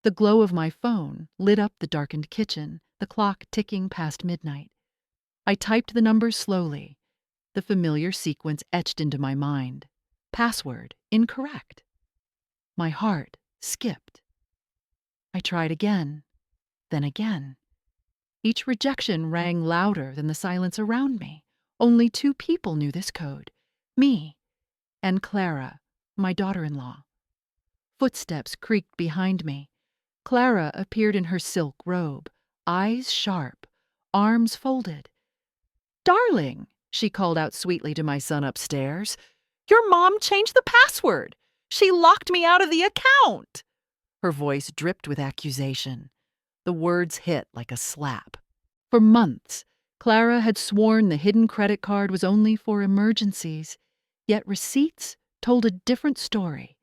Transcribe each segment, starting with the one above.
The glow of my phone lit up the darkened kitchen, the clock ticking past midnight. I typed the numbers slowly, the familiar sequence etched into my mind. Password incorrect. My heart skipped. I tried again, then again. Each rejection rang louder than the silence around me. Only two people knew this code, me and Clara, my daughter-in-law. Footsteps creaked behind me. Clara appeared in her silk robe, eyes sharp, arms folded. "Darling," she called out sweetly to my son upstairs, "your mom changed the password. She locked me out of the account." Her voice dripped with accusation. The words hit like a slap. For months, Clara had sworn the hidden credit card was only for emergencies, yet receipts told a different story.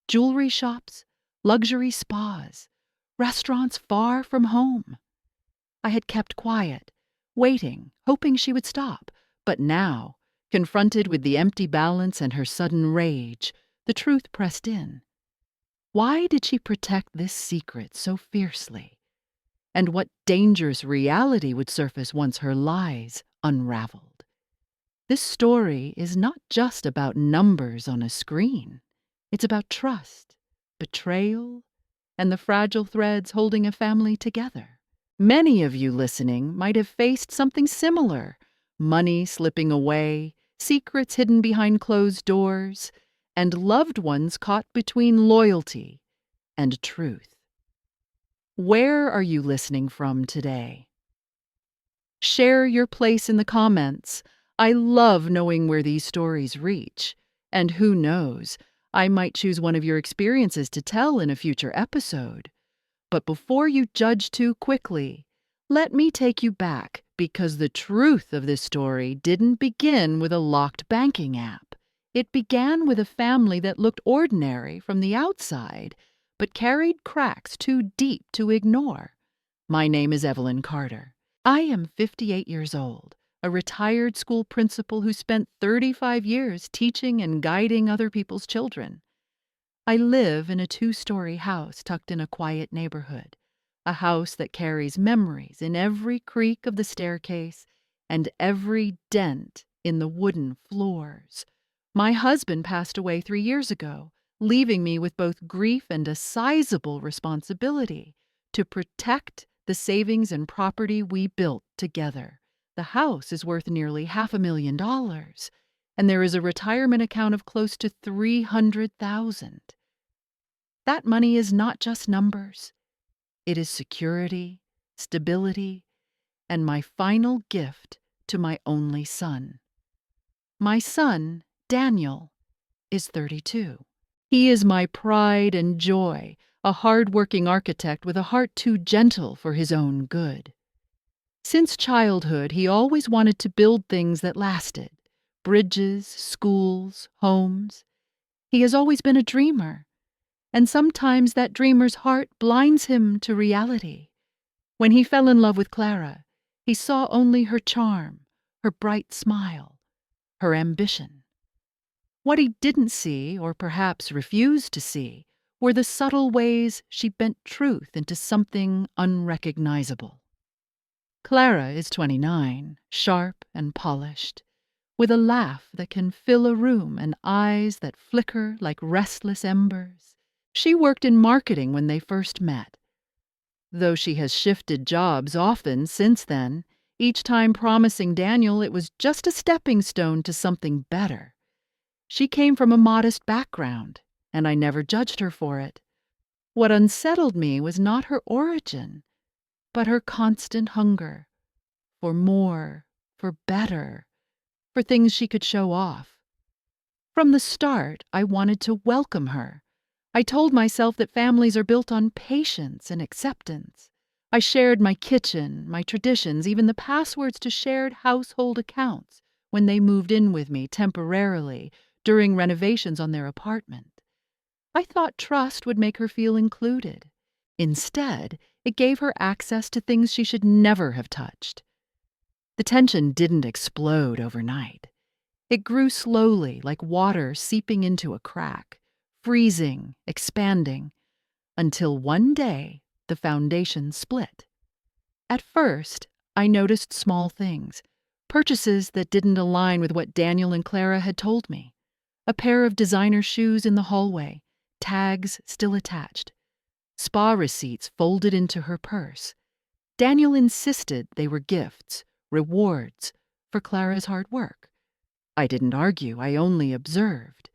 Jewelry shops, luxury spas, restaurants far from home. I had kept quiet, waiting, hoping she would stop. But now, confronted with the empty balance and her sudden rage, the truth pressed in. Why did she protect this secret so fiercely? And what dangerous reality would surface once her lies unraveled? This story is not just about numbers on a screen. It's about trust, betrayal, and the fragile threads holding a family together. Many of you listening might have faced something similar: money slipping away, secrets hidden behind closed doors, and loved ones caught between loyalty and truth. Where are you listening from today? Share your place in the comments. I love knowing where these stories reach. And who knows, I might choose one of your experiences to tell in a future episode. But before you judge too quickly, let me take you back, because the truth of this story didn't begin with a locked banking app. It began with a family that looked ordinary from the outside, but carried cracks too deep to ignore. My name is Evelyn Carter. I am 58 years old, a retired school principal who spent 35 years teaching and guiding other people's children. I live in a 2-story house tucked in a quiet neighborhood, a house that carries memories in every creak of the staircase and every dent in the wooden floors. My husband passed away 3 years ago, leaving me with both grief and a sizable responsibility to protect the savings and property we built together. The house is worth nearly $500,000, and there is a retirement account of close to $300,000. That money is not just numbers. It is security, stability, and my final gift to my only son. My son, Daniel, is 32. He is my pride and joy, a hard-working architect with a heart too gentle for his own good. Since childhood, he always wanted to build things that lasted: bridges, schools, homes. He has always been a dreamer, and sometimes that dreamer's heart blinds him to reality. When he fell in love with Clara, he saw only her charm, her bright smile, her ambition. What he didn't see, or perhaps refused to see, were the subtle ways she bent truth into something unrecognizable. Clara is 29, sharp and polished, with a laugh that can fill a room and eyes that flicker like restless embers. She worked in marketing when they first met. Though she has shifted jobs often since then, each time promising Daniel it was just a stepping stone to something better. She came from a modest background, and I never judged her for it. What unsettled me was not her origin, but her constant hunger for more, for better, for things she could show off. From the start, I wanted to welcome her. I told myself that families are built on patience and acceptance. I shared my kitchen, my traditions, even the passwords to shared household accounts when they moved in with me temporarily during renovations on their apartment. I thought trust would make her feel included. Instead, it gave her access to things she should never have touched. The tension didn't explode overnight. It grew slowly, like water seeping into a crack, freezing, expanding. until one day the foundation split. At first, I noticed small things, purchases that didn't align with what Daniel and Clara had told me. A pair of designer shoes in the hallway, tags still attached. Spa receipts folded into her purse. Daniel insisted they were gifts, rewards, for Clara's hard work. I didn't argue, I only observed.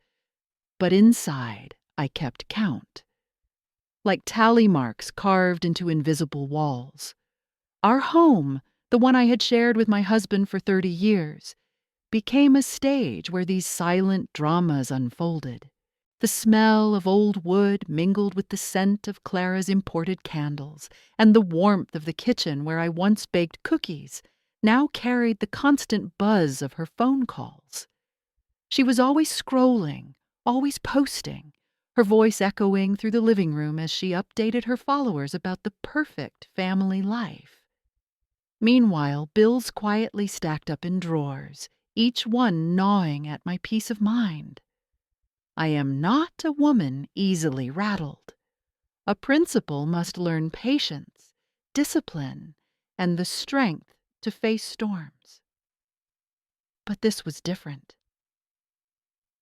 But inside, I kept count. Like tally marks carved into invisible walls. Our home, the one I had shared with my husband for 30 years, became a stage where these silent dramas unfolded. The smell of old wood mingled with the scent of Clara's imported candles, and the warmth of the kitchen where I once baked cookies now carried the constant buzz of her phone calls. She was always scrolling, always posting, her voice echoing through the living room as she updated her followers about the perfect family life. Meanwhile, bills quietly stacked up in drawers, each one gnawing at my peace of mind. I am not a woman easily rattled. A principal must learn patience, discipline, and the strength to face storms. But this was different.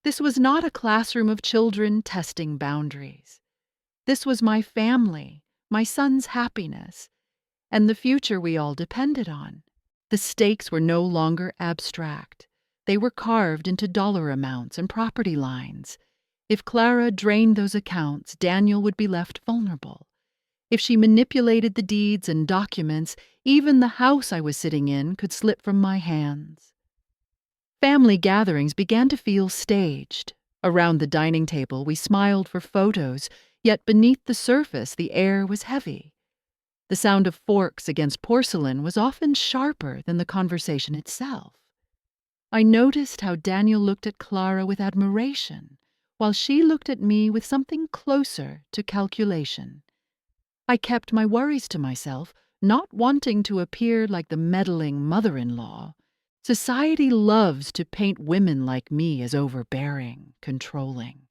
This was not a classroom of children testing boundaries. This was my family, my son's happiness, and the future we all depended on. The stakes were no longer abstract. They were carved into dollar amounts and property lines. If Clara drained those accounts, Daniel would be left vulnerable. If she manipulated the deeds and documents, even the house I was sitting in could slip from my hands. Family gatherings began to feel staged. Around the dining table, we smiled for photos, yet beneath the surface, the air was heavy. The sound of forks against porcelain was often sharper than the conversation itself. I noticed how Daniel looked at Clara with admiration, while she looked at me with something closer to calculation. I kept my worries to myself, not wanting to appear like the meddling mother-in-law. Society loves to paint women like me as overbearing, controlling.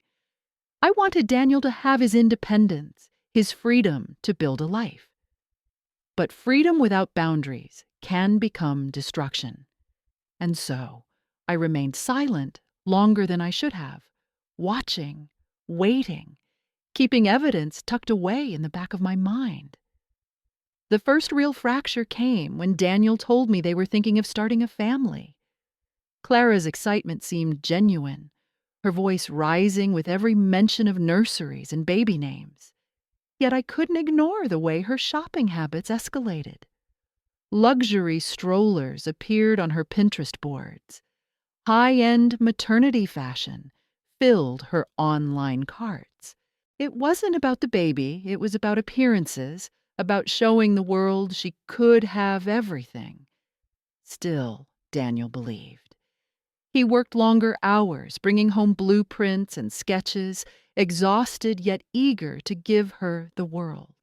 I wanted Daniel to have his independence, his freedom to build a life. But freedom without boundaries can become destruction. And so, I remained silent longer than I should have, watching, waiting, keeping evidence tucked away in the back of my mind. The first real fracture came when Daniel told me they were thinking of starting a family. Clara's excitement seemed genuine, her voice rising with every mention of nurseries and baby names. Yet I couldn't ignore the way her shopping habits escalated. Luxury strollers appeared on her Pinterest boards. High-end maternity fashion filled her online carts. It wasn't about the baby, it was about appearances, about showing the world she could have everything. Still, Daniel believed. He worked longer hours, bringing home blueprints and sketches, exhausted yet eager to give her the world.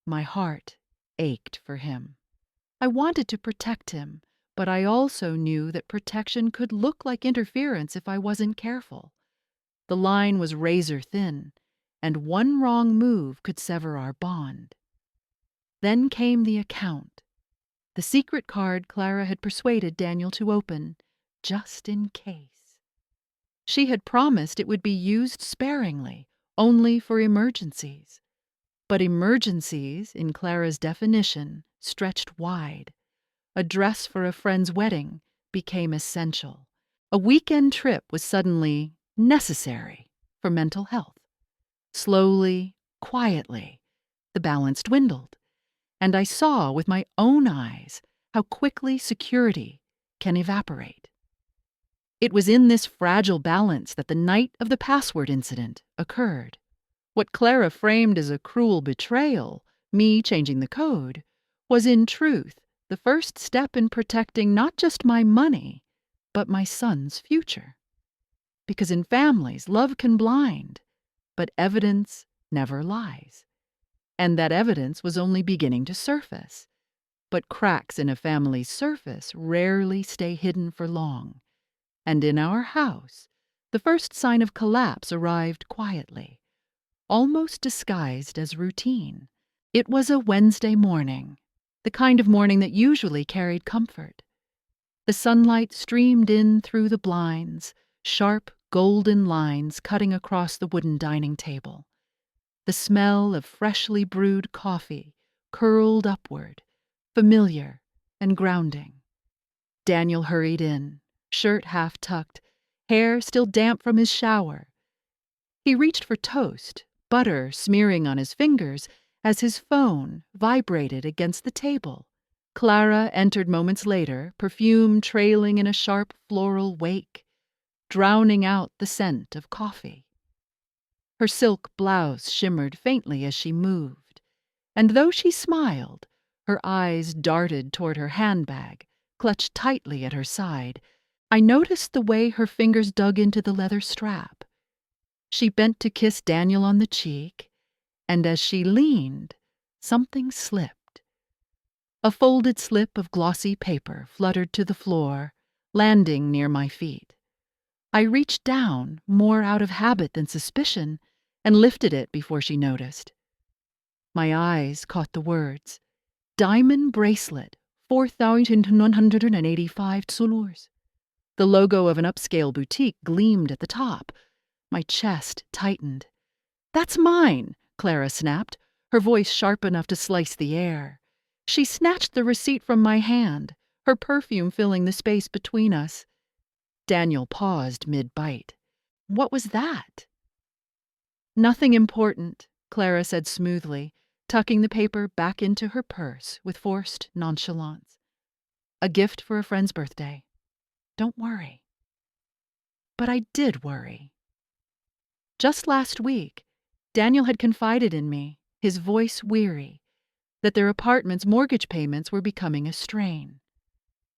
My heart ached for him. I wanted to protect him, but I also knew that protection could look like interference if I wasn't careful. The line was razor thin, and one wrong move could sever our bond. Then came the account, the secret card Clara had persuaded Daniel to open, just in case. She had promised it would be used sparingly, only for emergencies. But emergencies, in Clara's definition, stretched wide. A dress for a friend's wedding became essential. A weekend trip was suddenly necessary for mental health. Slowly, quietly, the balance dwindled. And I saw with my own eyes how quickly security can evaporate. It was in this fragile balance that the night of the password incident occurred. What Clara framed as a cruel betrayal, me changing the code, was in truth the first step in protecting not just my money, but my son's future. Because in families, love can blind, but evidence never lies. And that evidence was only beginning to surface. But cracks in a family's surface rarely stay hidden for long. And in our house, the first sign of collapse arrived quietly. almost disguised as routine. It was a Wednesday morning, the kind of morning that usually carried comfort. The sunlight streamed in through the blinds, sharp, golden lines cutting across the wooden dining table. The smell of freshly brewed coffee curled upward, familiar and grounding. Daniel hurried in, shirt half tucked, hair still damp from his shower. He reached for toast, butter smearing on his fingers, as his phone vibrated against the table. Clara entered moments later, perfume trailing in a sharp floral wake, drowning out the scent of coffee. Her silk blouse shimmered faintly as she moved, and though she smiled, her eyes darted toward her handbag, clutched tightly at her side. I noticed the way her fingers dug into the leather strap. She bent to kiss Daniel on the cheek, and as she leaned, something slipped. A folded slip of glossy paper fluttered to the floor, landing near my feet. I reached down, more out of habit than suspicion, and lifted it before she noticed. My eyes caught the words, "Diamond bracelet, 4,185 tsulurs." The logo of an upscale boutique gleamed at the top. My chest tightened. "That's mine," Clara snapped, her voice sharp enough to slice the air. She snatched the receipt from my hand, her perfume filling the space between us. Daniel paused mid-bite. "What was that?" "Nothing important," Clara said smoothly, tucking the paper back into her purse with forced nonchalance. "A gift for a friend's birthday. Don't worry." But I did worry. Just last week, Daniel had confided in me, his voice weary, that their apartment's mortgage payments were becoming a strain.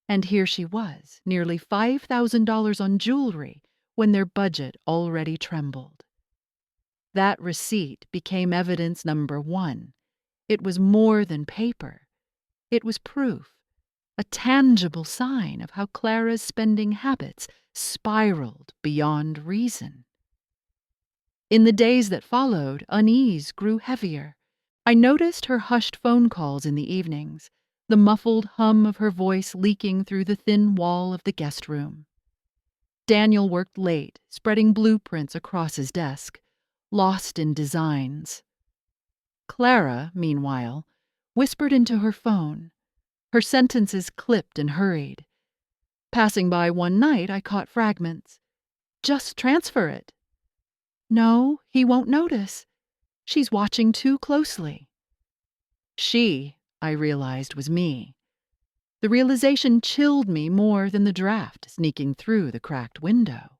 And here she was, nearly $5,000 on jewelry when their budget already trembled. That receipt became evidence number one. It was more than paper. It was proof, a tangible sign of how Clara's spending habits spiraled beyond reason. In the days that followed, unease grew heavier. I noticed her hushed phone calls in the evenings, the muffled hum of her voice leaking through the thin wall of the guest room. Daniel worked late, spreading blueprints across his desk, lost in designs. Clara, meanwhile, whispered into her phone. Her sentences clipped and hurried. Passing by one night, I caught fragments. "Just transfer it." "No, he won't notice. She's watching too closely." She, I realized, was me. The realization chilled me more than the draft sneaking through the cracked window.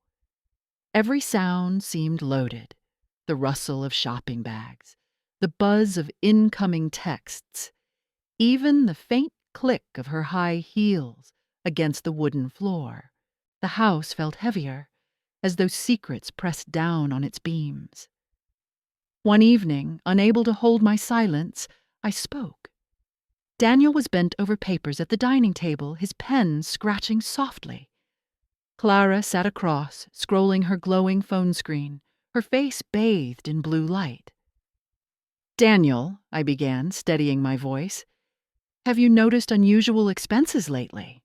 Every sound seemed loaded. The rustle of shopping bags, the buzz of incoming texts, even the faint click of her high heels against the wooden floor. The house felt heavier, as though secrets pressed down on its beams. One evening, unable to hold my silence, I spoke. Daniel was bent over papers at the dining table, his pen scratching softly. Clara sat across, scrolling her glowing phone screen, her face bathed in blue light. "Daniel," I began, steadying my voice, "have you noticed unusual expenses lately?"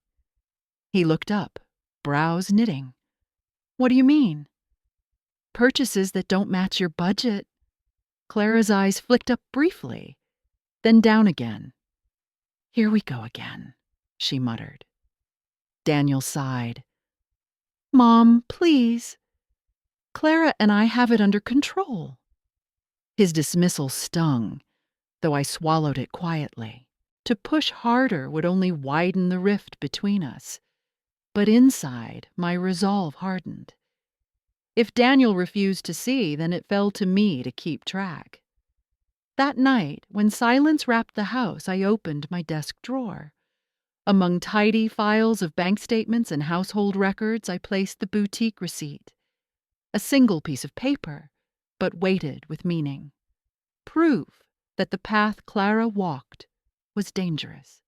He looked up, brows knitting. "What do you mean?" "Purchases that don't match your budget." Clara's eyes flicked up briefly, then down again. "Here we go again," she muttered. Daniel sighed. "Mom, please. Clara and I have it under control." His dismissal stung, though I swallowed it quietly. To push harder would only widen the rift between us. But inside, my resolve hardened. If Daniel refused to see, then it fell to me to keep track. That night, when silence wrapped the house, I opened my desk drawer. Among tidy files of bank statements and household records, I placed the boutique receipt. A single piece of paper, but weighted with meaning. Proof that the path Clara walked was dangerous.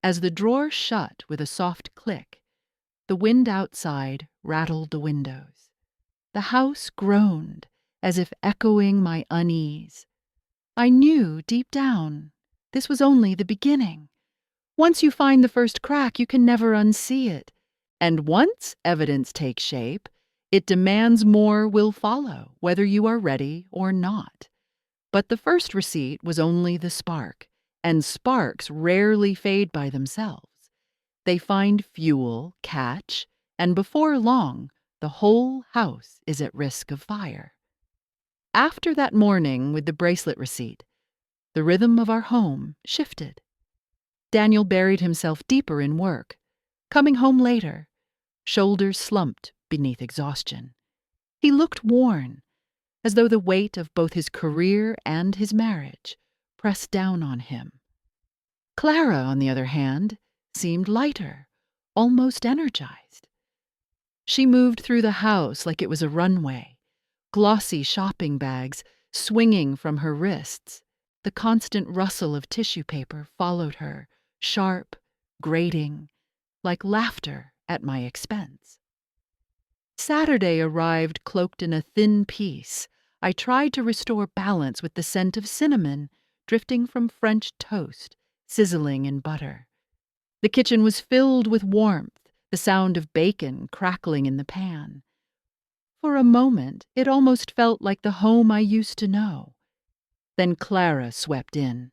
As the drawer shut with a soft click, the wind outside rattled the windows. The house groaned as if echoing my unease. I knew deep down this was only the beginning. Once you find the first crack, you can never unsee it. And once evidence takes shape, it demands more will follow, whether you are ready or not. But the first receipt was only the spark, and sparks rarely fade by themselves. They find fuel, catch, and before long, the whole house is at risk of fire. After that morning with the bracelet receipt, the rhythm of our home shifted. Daniel buried himself deeper in work, coming home later, shoulders slumped beneath exhaustion. He looked worn, as though the weight of both his career and his marriage pressed down on him. Clara, on the other hand, seemed lighter, almost energized. She moved through the house like it was a runway, glossy shopping bags swinging from her wrists. The constant rustle of tissue paper followed her, sharp, grating, like laughter at my expense. Saturday arrived cloaked in a thin peace. I tried to restore balance with the scent of cinnamon drifting from French toast, sizzling in butter. The kitchen was filled with warmth, the sound of bacon crackling in the pan. For a moment, it almost felt like the home I used to know. Then Clara swept in,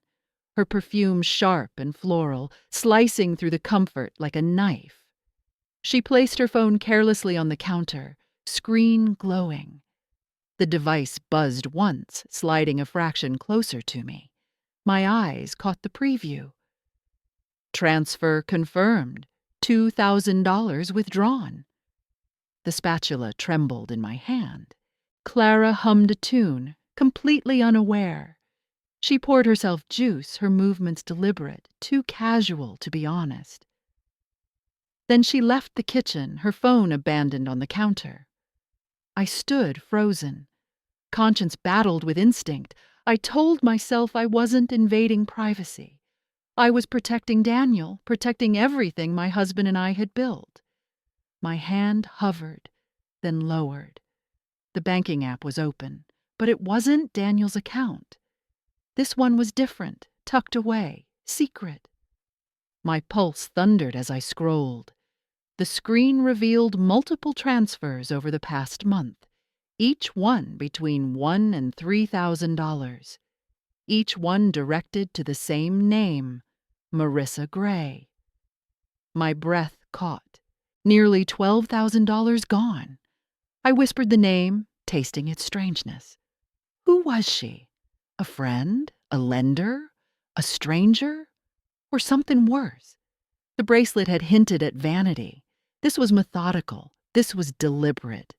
her perfume sharp and floral, slicing through the comfort like a knife. She placed her phone carelessly on the counter, screen glowing. The device buzzed once, sliding a fraction closer to me. My eyes caught the preview. Transfer confirmed. $2,000 withdrawn. The spatula trembled in my hand. Clara hummed a tune, completely unaware. She poured herself juice, her movements deliberate, too casual to be honest. Then she left the kitchen, her phone abandoned on the counter. I stood frozen. Conscience battled with instinct. I told myself I wasn't invading privacy. I was protecting Daniel, protecting everything my husband and I had built. My hand hovered, then lowered. The banking app was open, but it wasn't Daniel's account. This one was different, tucked away, secret. My pulse thundered as I scrolled. The screen revealed multiple transfers over the past month, each one between $1,000 and $3,000. Each one directed to the same name, Marissa Gray. My breath caught. Nearly $12,000 gone. I whispered the name, tasting its strangeness. Who was she? A friend? A lender? A stranger? Or something worse? The bracelet had hinted at vanity. This was methodical. This was deliberate.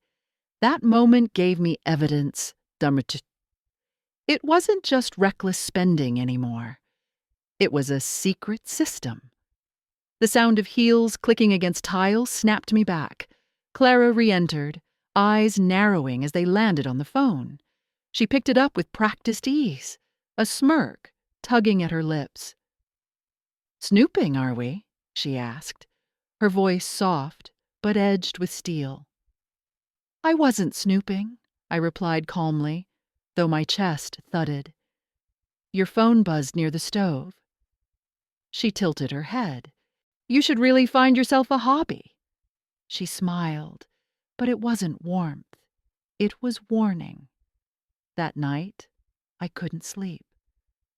That moment gave me evidence. It wasn't just reckless spending anymore. It was a secret system. The sound of heels clicking against tiles snapped me back. Clara re-entered, eyes narrowing as they landed on the phone. She picked it up with practiced ease, a smirk tugging at her lips. "Snooping, are we?" she asked, her voice soft but edged with steel. "I wasn't snooping," I replied calmly, though my chest thudded. "Your phone buzzed near the stove." She tilted her head. "You should really find yourself a hobby." She smiled, but it wasn't warmth. It was warning. That night, I couldn't sleep.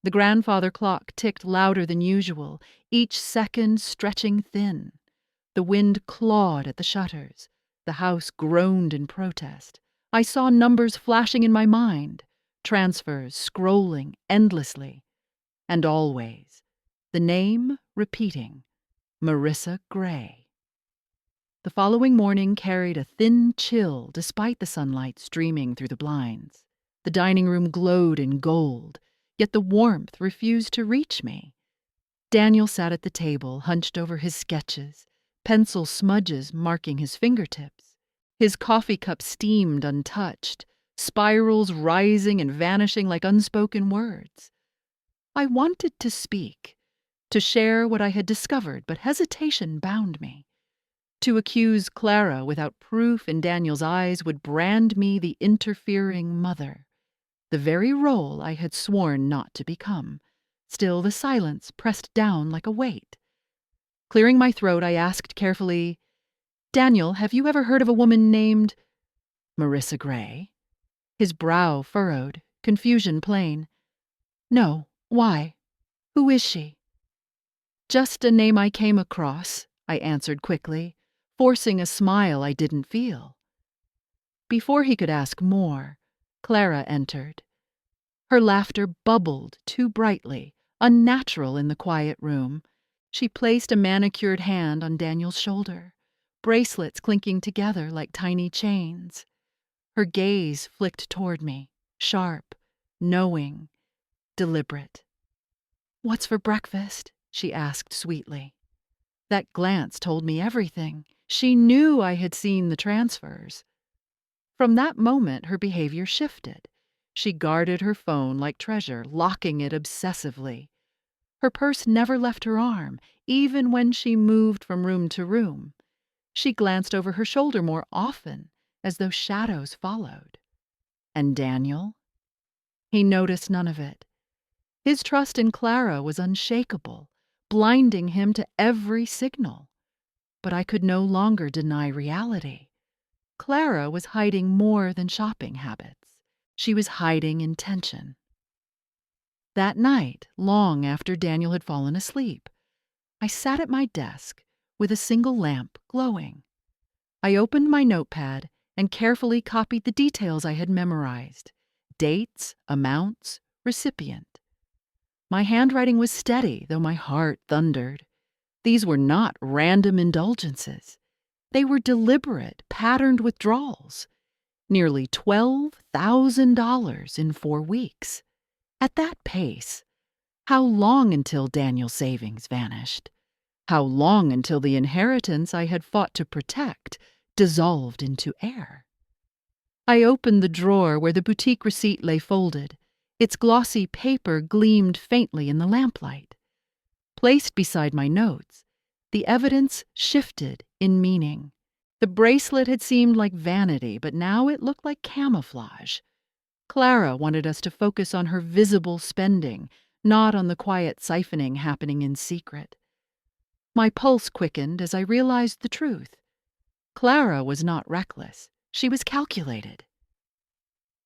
The grandfather clock ticked louder than usual, each second stretching thin. The wind clawed at the shutters. The house groaned in protest. I saw numbers flashing in my mind, transfers scrolling endlessly. And always, the name repeating, Marissa Gray. The following morning carried a thin chill despite the sunlight streaming through the blinds. The dining room glowed in gold, yet the warmth refused to reach me. Daniel sat at the table, hunched over his sketches, pencil smudges marking his fingertips. His coffee cup steamed untouched, spirals rising and vanishing like unspoken words. I wanted to speak, to share what I had discovered, but hesitation bound me. To accuse Clara without proof in Daniel's eyes would brand me the interfering mother, the very role I had sworn not to become. Still, the silence pressed down like a weight. Clearing my throat, I asked carefully, "Daniel, have you ever heard of a woman named Marissa Gray?" His brow furrowed, confusion plain. "No. Why? Who is she?" "Just a name I came across," I answered quickly, forcing a smile I didn't feel. Before he could ask more, Clara entered. Her laughter bubbled too brightly, unnatural in the quiet room. She placed a manicured hand on Daniel's shoulder, bracelets clinking together like tiny chains. Her gaze flicked toward me, sharp, knowing, deliberate. "What's for breakfast?" she asked sweetly. That glance told me everything. She knew I had seen the transfers. From that moment, her behavior shifted. She guarded her phone like treasure, locking it obsessively. Her purse never left her arm, even when she moved from room to room. She glanced over her shoulder more often, as though shadows followed. And Daniel? He noticed none of it. His trust in Clara was unshakable, blinding him to every signal. But I could no longer deny reality. Clara was hiding more than shopping habits. She was hiding intention. That night, long after Daniel had fallen asleep, I sat at my desk with a single lamp glowing. I opened my notepad and carefully copied the details I had memorized: dates, amounts, recipient. My handwriting was steady, though my heart thundered. These were not random indulgences. They were deliberate, patterned withdrawals. Nearly $12,000 in 4 weeks. At that pace, how long until Daniel's savings vanished? How long until the inheritance I had fought to protect dissolved into air? I opened the drawer where the boutique receipt lay folded. Its glossy paper gleamed faintly in the lamplight. Placed beside my notes, the evidence shifted in meaning. The bracelet had seemed like vanity, but now it looked like camouflage. Clara wanted us to focus on her visible spending, not on the quiet siphoning happening in secret. My pulse quickened as I realized the truth. Clara was not reckless. She was calculated.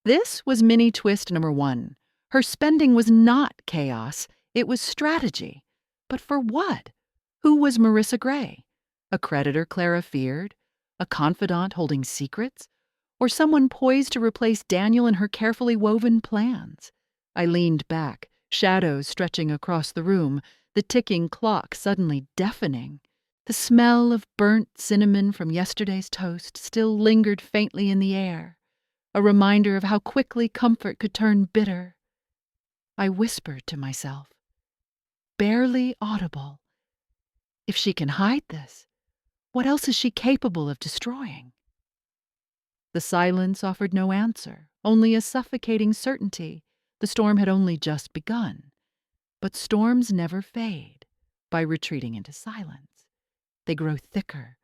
This was mini twist number 1. Her spending was not chaos, it was strategy. But for what? Who was Marissa Gray? A creditor Clara feared? A confidant holding secrets? Or someone poised to replace Daniel in her carefully woven plans? I leaned back, shadows stretching across the room, the ticking clock suddenly deafening. The smell of burnt cinnamon from yesterday's toast still lingered faintly in the air, a reminder of how quickly comfort could turn bitter. I whispered to myself, barely audible, if she can hide this, what else is she capable of destroying? The silence offered no answer, only a suffocating certainty. The storm had only just begun. But storms never fade by retreating into silence. They grow thicker,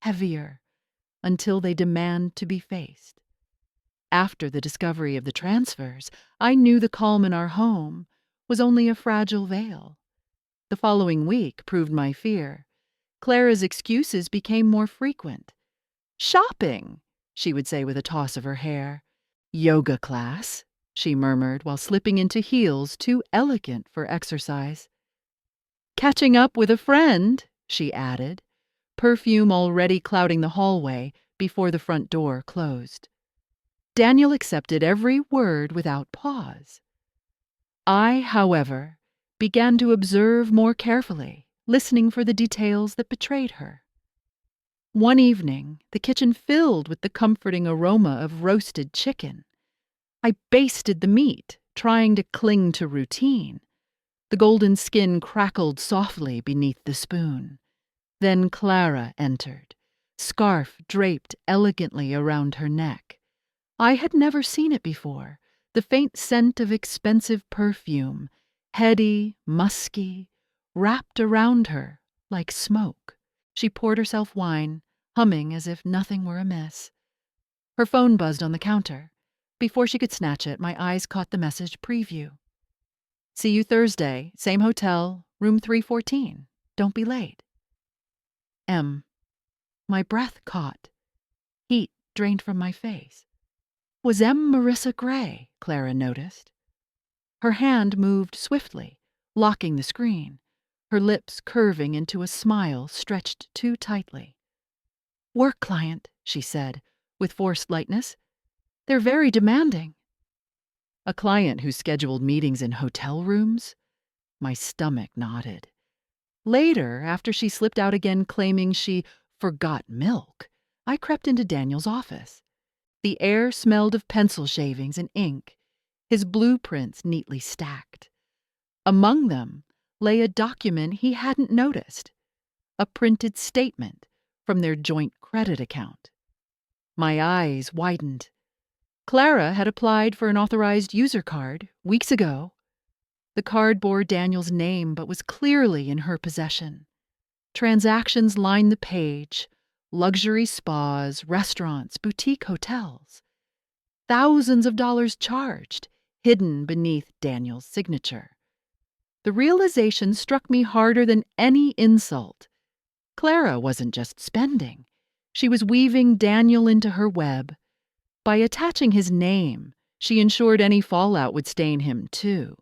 heavier, until they demand to be faced. After the discovery of the transfers, I knew the calm in our home was only a fragile veil. The following week proved my fear. Clara's excuses became more frequent. "Shopping," she would say with a toss of her hair. "Yoga class," she murmured while slipping into heels too elegant for exercise. "Catching up with a friend," she added, perfume already clouding the hallway before the front door closed. Daniel accepted every word without pause. I, however, began to observe more carefully, listening for the details that betrayed her. One evening, the kitchen filled with the comforting aroma of roasted chicken. I basted the meat, trying to cling to routine. The golden skin crackled softly beneath the spoon. Then Clara entered, scarf draped elegantly around her neck. I had never seen it before, the faint scent of expensive perfume, heady, musky, wrapped around her like smoke. She poured herself wine, humming as if nothing were amiss. Her phone buzzed on the counter. Before she could snatch it, my eyes caught the message preview. See you Thursday, same hotel, room 314. Don't be late. M. My breath caught. Heat drained from my face. Was M. Marissa Gray, Clara noticed. Her hand moved swiftly, locking the screen, her lips curving into a smile stretched too tightly. Work client, she said, with forced lightness. They're very demanding. A client who scheduled meetings in hotel rooms? My stomach knotted. Later, after she slipped out again claiming she forgot milk, I crept into Daniel's office. The air smelled of pencil shavings and ink, his blueprints neatly stacked. Among them lay a document he hadn't noticed, a printed statement from their joint credit account. My eyes widened. Clara had applied for an authorized user card weeks ago. The card bore Daniel's name but was clearly in her possession. Transactions lined the page, luxury spas, restaurants, boutique hotels. Thousands of dollars charged, hidden beneath Daniel's signature. The realization struck me harder than any insult. Clara wasn't just spending. She was weaving Daniel into her web. By attaching his name, she ensured any fallout would stain him too.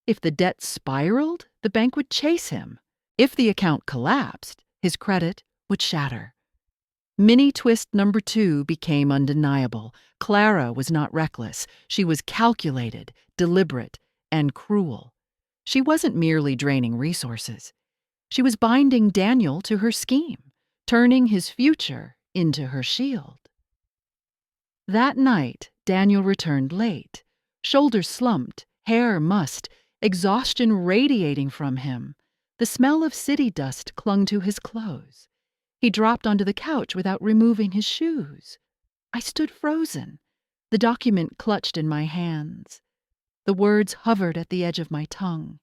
If the debt spiraled, the bank would chase him. If the account collapsed, his credit would shatter. Mini twist number 2 became undeniable. Clara was not reckless. She was calculated, deliberate, and cruel. She wasn't merely draining resources. She was binding Daniel to her scheme, turning his future into her shield. That night, Daniel returned late, shoulders slumped, hair mussed, exhaustion radiating from him. The smell of city dust clung to his clothes. He dropped onto the couch without removing his shoes. I stood frozen, the document clutched in my hands. The words hovered at the edge of my tongue.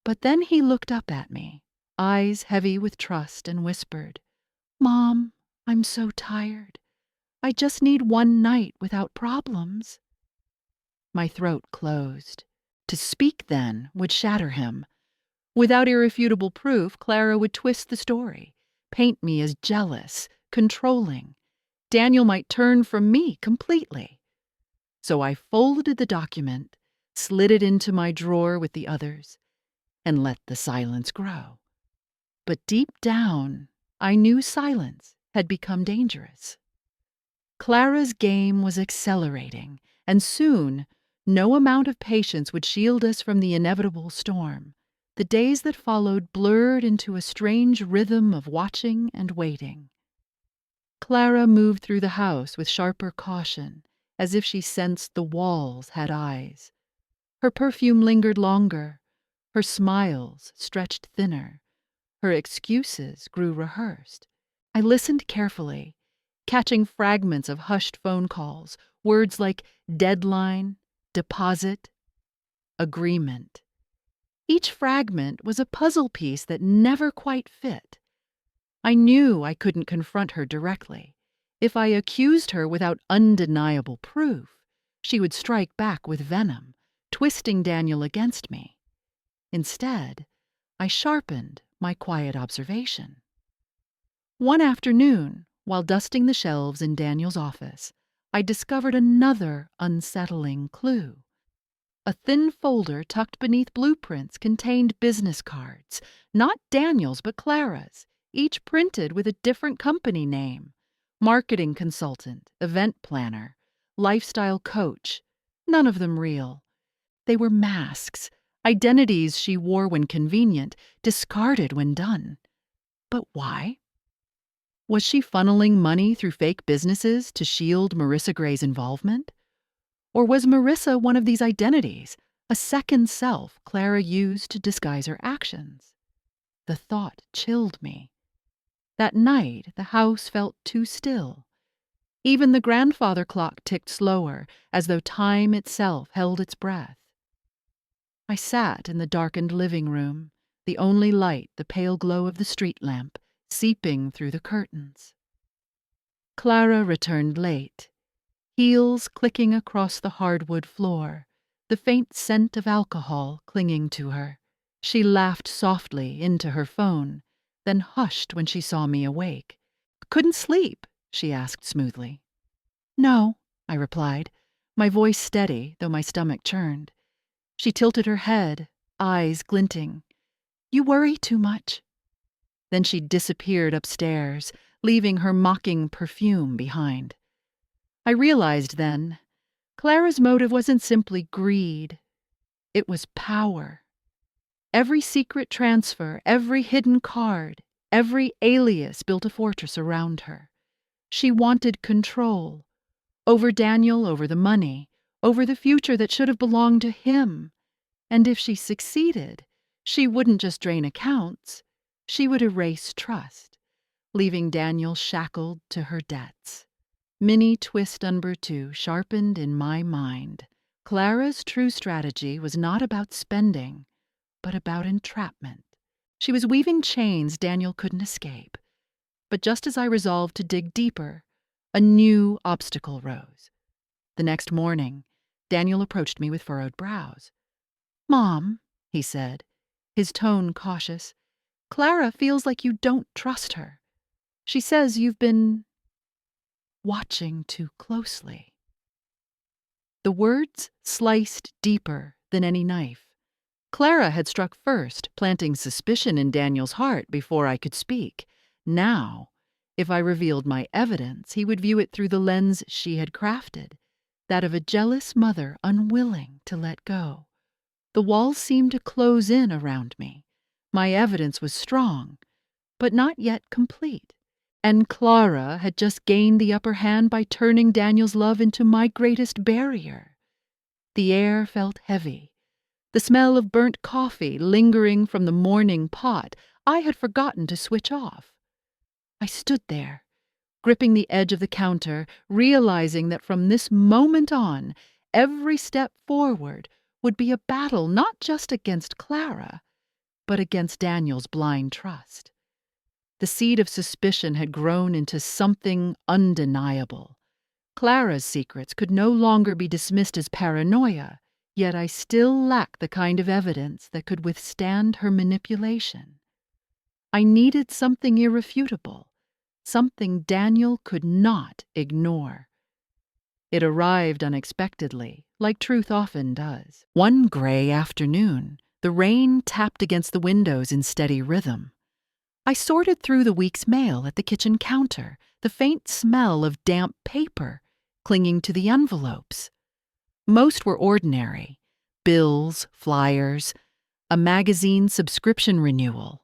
But then he looked up at me, eyes heavy with trust, and whispered, "Mom, I'm so tired. I just need one night without problems." My throat closed. To speak then would shatter him. Without irrefutable proof, Clara would twist the story, paint me as jealous, controlling. Daniel might turn from me completely. So I folded the document, slid it into my drawer with the others, and let the silence grow. But deep down, I knew silence had become dangerous. Clara's game was accelerating, and soon no amount of patience would shield us from the inevitable storm. The days that followed blurred into a strange rhythm of watching and waiting. Clara moved through the house with sharper caution, as if she sensed the walls had eyes. Her perfume lingered longer, her smiles stretched thinner, her excuses grew rehearsed. I listened carefully, catching fragments of hushed phone calls, words like deadline, deposit, agreement. Each fragment was a puzzle piece that never quite fit. I knew I couldn't confront her directly. If I accused her without undeniable proof, she would strike back with venom, twisting Daniel against me. Instead, I sharpened my quiet observation. One afternoon, while dusting the shelves in Daniel's office, I discovered another unsettling clue. A thin folder tucked beneath blueprints contained business cards, not Daniel's but Clara's, each printed with a different company name. Marketing consultant, event planner, lifestyle coach, none of them real. They were masks, identities she wore when convenient, discarded when done. But why? Was she funneling money through fake businesses to shield Marissa Gray's involvement? Or was Marissa one of these identities, a second self Clara used to disguise her actions? The thought chilled me. That night, the house felt too still. Even the grandfather clock ticked slower, as though time itself held its breath. I sat in the darkened living room, the only light the pale glow of the street lamp seeping through the curtains. Clara returned late, heels clicking across the hardwood floor, the faint scent of alcohol clinging to her. She laughed softly into her phone, then hushed when she saw me awake. "Couldn't sleep?" she asked smoothly. "No," I replied, my voice steady, though my stomach churned. She tilted her head, eyes glinting. "You worry too much." Then she disappeared upstairs, leaving her mocking perfume behind. I realized then, Clara's motive wasn't simply greed. It was power. Every secret transfer, every hidden card, every alias built a fortress around her. She wanted control. Over Daniel, over the money, over the future that should have belonged to him. And if she succeeded, she wouldn't just drain accounts, she would erase trust, leaving Daniel shackled to her debts. Mini twist number 2 sharpened in my mind. Clara's true strategy was not about spending, but about entrapment. She was weaving chains Daniel couldn't escape. But just as I resolved to dig deeper, a new obstacle rose. The next morning, Daniel approached me with furrowed brows. "Mom," he said, his tone cautious, "Clara feels like you don't trust her. She says you've been watching too closely." The words sliced deeper than any knife. Clara had struck first, planting suspicion in Daniel's heart before I could speak. Now, if I revealed my evidence, he would view it through the lens she had crafted, that of a jealous mother unwilling to let go. The walls seemed to close in around me. My evidence was strong, but not yet complete. And Clara had just gained the upper hand by turning Daniel's love into my greatest barrier. The air felt heavy. The smell of burnt coffee lingering from the morning pot I had forgotten to switch off. I stood there, gripping the edge of the counter, realizing that from this moment on, every step forward would be a battle not just against Clara, but against Daniel's blind trust. The seed of suspicion had grown into something undeniable. Clara's secrets could no longer be dismissed as paranoia, yet I still lacked the kind of evidence that could withstand her manipulation. I needed something irrefutable, something Daniel could not ignore. It arrived unexpectedly, like truth often does. One gray afternoon, the rain tapped against the windows in steady rhythm. I sorted through the week's mail at the kitchen counter, the faint smell of damp paper clinging to the envelopes. Most were ordinary: bills, flyers, a magazine subscription renewal.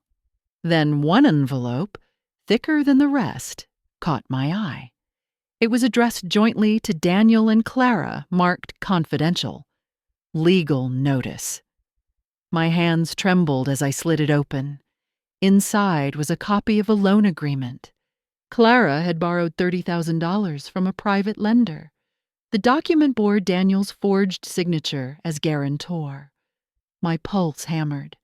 Then one envelope, thicker than the rest, caught my eye. It was addressed jointly to Daniel and Clara, marked confidential. Legal notice. My hands trembled as I slid it open. Inside was a copy of a loan agreement. Clara had borrowed $30,000 from a private lender. The document bore Daniel's forged signature as guarantor. My pulse hammered.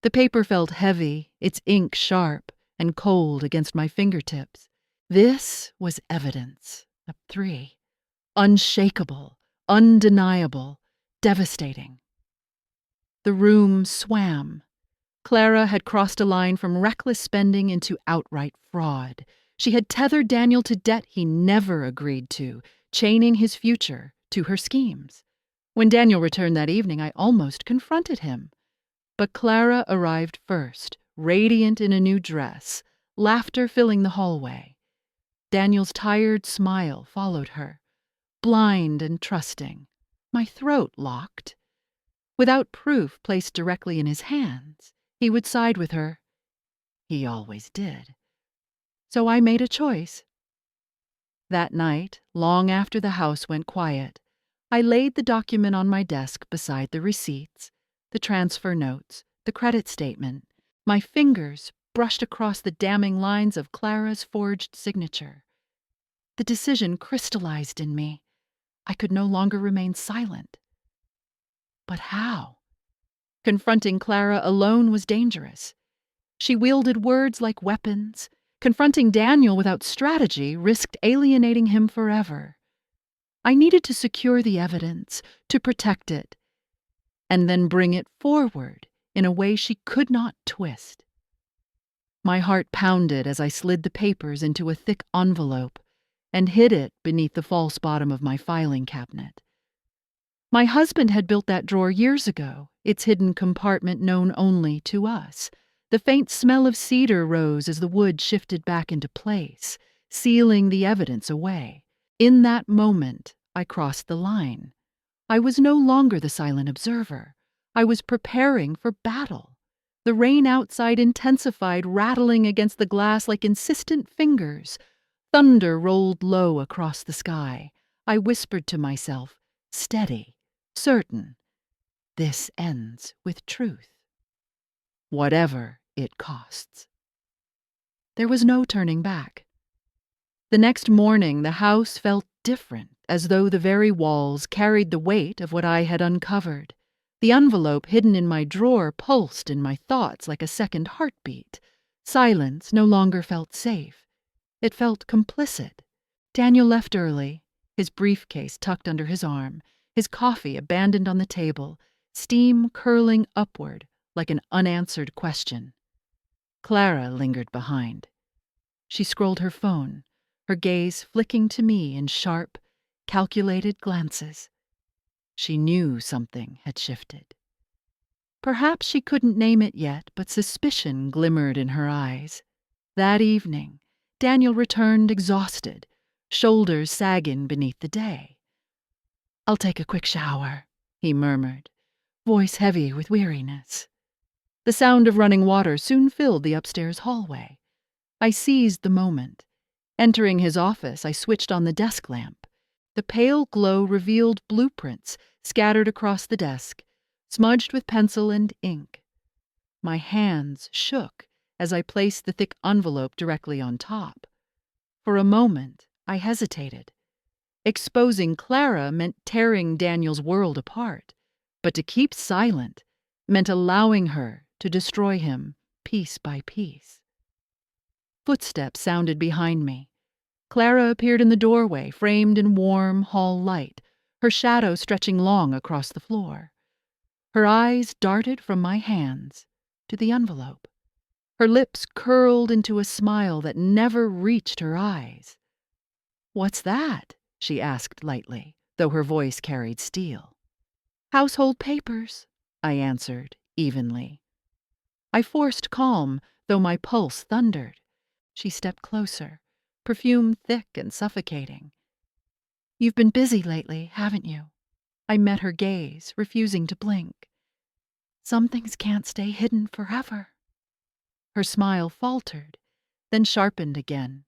The paper felt heavy, its ink sharp and cold against my fingertips. This was evidence of 3. Unshakable, undeniable, devastating. The room swam. Clara had crossed a line from reckless spending into outright fraud. She had tethered Daniel to debt he never agreed to, chaining his future to her schemes. When Daniel returned that evening, I almost confronted him. But Clara arrived first, radiant in a new dress, laughter filling the hallway. Daniel's tired smile followed her, blind and trusting. My throat locked. Without proof placed directly in his hands, he would side with her. He always did. So I made a choice. That night, long after the house went quiet, I laid the document on my desk beside the receipts, the transfer notes, the credit statement. My fingers brushed across the damning lines of Clara's forged signature. The decision crystallized in me. I could no longer remain silent. But how? Confronting Clara alone was dangerous. She wielded words like weapons, Confronting Daniel without strategy risked alienating him forever. I needed to secure the evidence, to protect it, and then bring it forward in a way she could not twist. My heart pounded as I slid the papers into a thick envelope and hid it beneath the false bottom of my filing cabinet. My husband had built that drawer years ago, its hidden compartment known only to us. The faint smell of cedar rose as the wood shifted back into place, sealing the evidence away. In that moment, I crossed the line. I was no longer the silent observer. I was preparing for battle. The rain outside intensified, rattling against the glass like insistent fingers. Thunder rolled low across the sky. I whispered to myself, steady, certain. This ends with truth. Whatever it costs. There was no turning back. The next morning, the house felt different, as though the very walls carried the weight of what I had uncovered. The envelope hidden in my drawer pulsed in my thoughts like a second heartbeat. Silence no longer felt safe. It felt complicit. Daniel left early, his briefcase tucked under his arm, his coffee abandoned on the table, steam curling upward like an unanswered question. Clara lingered behind. She scrolled her phone, her gaze flicking to me in sharp, calculated glances. She knew something had shifted. Perhaps she couldn't name it yet, but suspicion glimmered in her eyes. That evening, Daniel returned exhausted, shoulders sagging beneath the day. "I'll take a quick shower," he murmured, voice heavy with weariness. The sound of running water soon filled the upstairs hallway. I seized the moment. Entering his office, I switched on the desk lamp. The pale glow revealed blueprints scattered across the desk, smudged with pencil and ink. My hands shook as I placed the thick envelope directly on top. For a moment, I hesitated. Exposing Clara meant tearing Daniel's world apart, but to keep silent meant allowing her to destroy him piece by piece. Footsteps sounded behind me. Clara appeared in the doorway, framed in warm hall light, her shadow stretching long across the floor. Her eyes darted from my hands to the envelope. Her lips curled into a smile that never reached her eyes. "What's that?" she asked lightly, though her voice carried steel. "Household papers," I answered evenly. I forced calm, though my pulse thundered. She stepped closer, perfume thick and suffocating. "You've been busy lately, haven't you?" I met her gaze, refusing to blink. "Some things can't stay hidden forever." Her smile faltered, then sharpened again.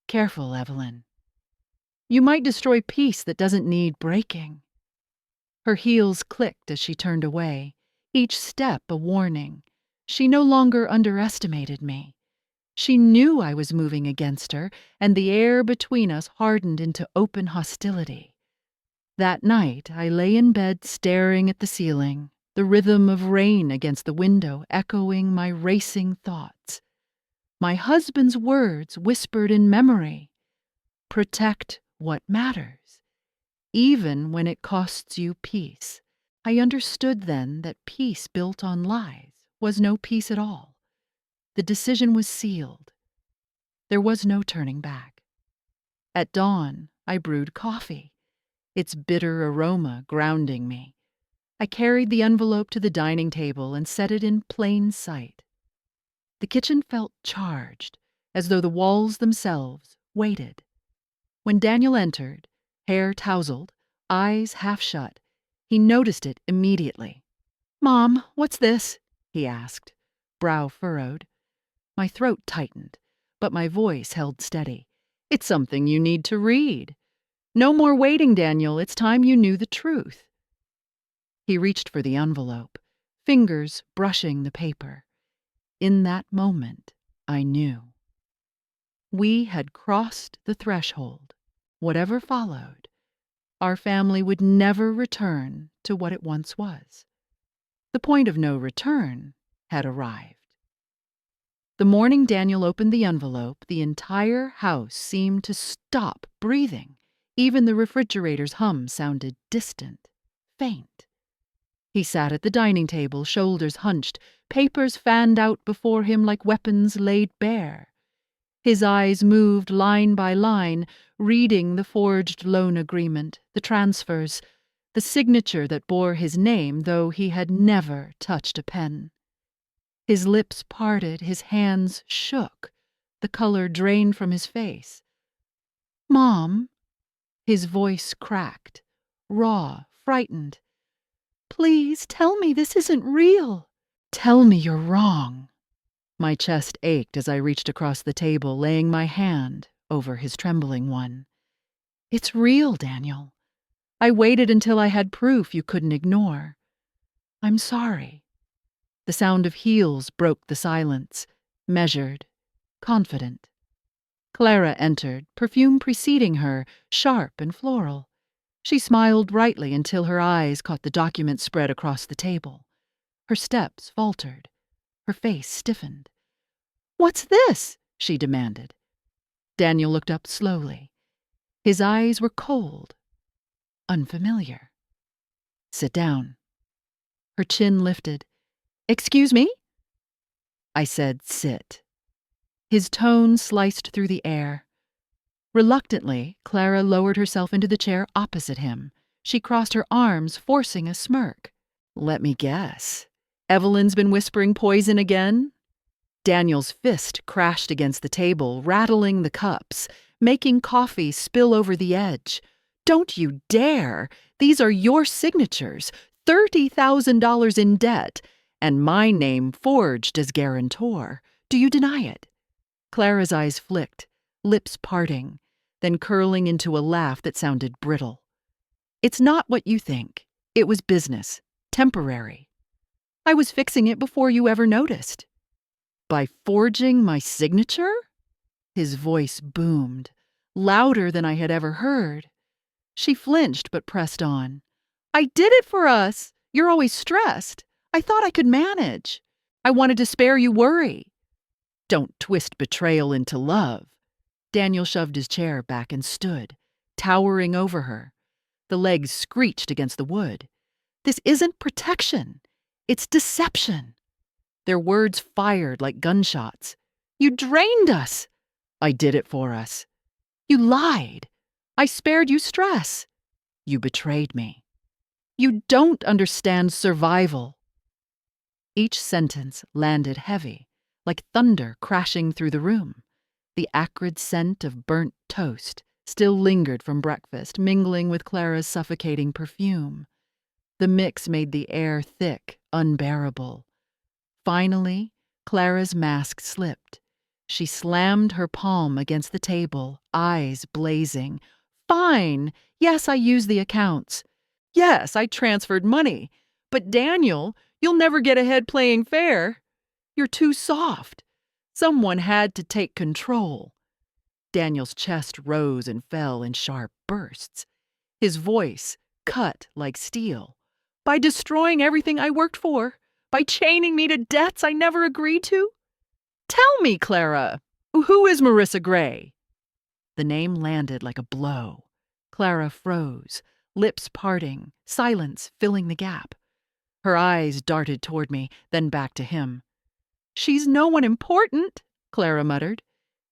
"Careful, Evelyn. You might destroy peace that doesn't need breaking." Her heels clicked as she turned away, each step a warning. She no longer underestimated me. She knew I was moving against her, and the air between us hardened into open hostility. That night, I lay in bed staring at the ceiling, the rhythm of rain against the window echoing my racing thoughts. My husband's words whispered in memory. "Protect what matters, even when it costs you peace." I understood then that peace built on lies was no peace at all. The decision was sealed. There was no turning back. At dawn, I brewed coffee, its bitter aroma grounding me. I carried the envelope to the dining table and set it in plain sight. The kitchen felt charged, as though the walls themselves waited. When Daniel entered, hair tousled, eyes half shut, he noticed it immediately. "Mom, what's this?" he asked, brow furrowed. My throat tightened, but my voice held steady. "It's something you need to read. No more waiting, Daniel. It's time you knew the truth." He reached for the envelope, fingers brushing the paper. In that moment, I knew. We had crossed the threshold. Whatever followed, our family would never return to what it once was. The point of no return had arrived. The morning Daniel opened the envelope, the entire house seemed to stop breathing. Even the refrigerator's hum sounded distant, faint. He sat at the dining table, shoulders hunched, papers fanned out before him like weapons laid bare. His eyes moved line by line, reading the forged loan agreement, the transfers, the signature that bore his name, though he had never touched a pen. His lips parted, his hands shook, the color drained from his face. "Mom," his voice cracked, raw, frightened. "Please tell me this isn't real. Tell me you're wrong." My chest ached as I reached across the table, laying my hand over his trembling one. "It's real, Daniel. I waited until I had proof you couldn't ignore. I'm sorry." The sound of heels broke the silence, measured, confident. Clara entered, perfume preceding her, sharp and floral. She smiled brightly until her eyes caught the document spread across the table. Her steps faltered. Her face stiffened. "What's this?" she demanded. Daniel looked up slowly. His eyes were cold, unfamiliar. "Sit down." Her chin lifted. "Excuse me?" I said, "Sit." His tone sliced through the air. Reluctantly, Clara lowered herself into the chair opposite him. She crossed her arms, forcing a smirk. "Let me guess. Evelyn's been whispering poison again?" Daniel's fist crashed against the table, rattling the cups, making coffee spill over the edge. "Don't you dare! These are your signatures, $30,000 in debt, and my name forged as guarantor. Do you deny it?" Clara's eyes flicked, lips parting, then curling into a laugh that sounded brittle. "It's not what you think. It was business, temporary. I was fixing it before you ever noticed." "By forging my signature?" His voice boomed, louder than I had ever heard. She flinched but pressed on. "I did it for us. You're always stressed. I thought I could manage. I wanted to spare you worry." "Don't twist betrayal into love." Daniel shoved his chair back and stood, towering over her. The legs screeched against the wood. "This isn't protection. It's deception." Their words fired like gunshots. "You drained us." "I did it for us." "You lied. I spared you stress." "You betrayed me." "You don't understand survival." Each sentence landed heavy, like thunder crashing through the room. The acrid scent of burnt toast still lingered from breakfast, mingling with Clara's suffocating perfume. The mix made the air thick, unbearable. Finally, Clara's mask slipped. She slammed her palm against the table, eyes blazing. "Fine! Yes, I used the accounts. Yes, I transferred money. But Daniel, you'll never get ahead playing fair. You're too soft. Someone had to take control." Daniel's chest rose and fell in sharp bursts. His voice cut like steel. "By destroying everything I worked for. By chaining me to debts I never agreed to. Tell me, Clara, who is Marissa Gray?" The name landed like a blow. Clara froze, lips parting, silence filling the gap. Her eyes darted toward me, then back to him. "She's no one important," Clara muttered.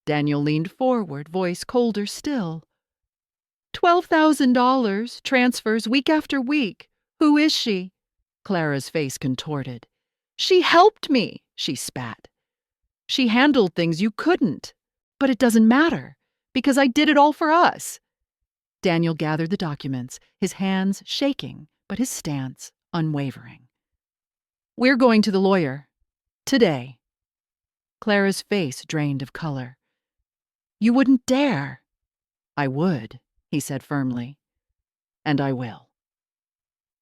Daniel leaned forward, voice colder still. $12,000, transfers week after week. Who is she?" Clara's face contorted. "She helped me," she spat. "She handled things you couldn't. But it doesn't matter, because I did it all for us." Daniel gathered the documents, his hands shaking, but his stance unwavering. "We're going to the lawyer. Today." Clara's face drained of color. "You wouldn't dare." "I would," he said firmly. "And I will."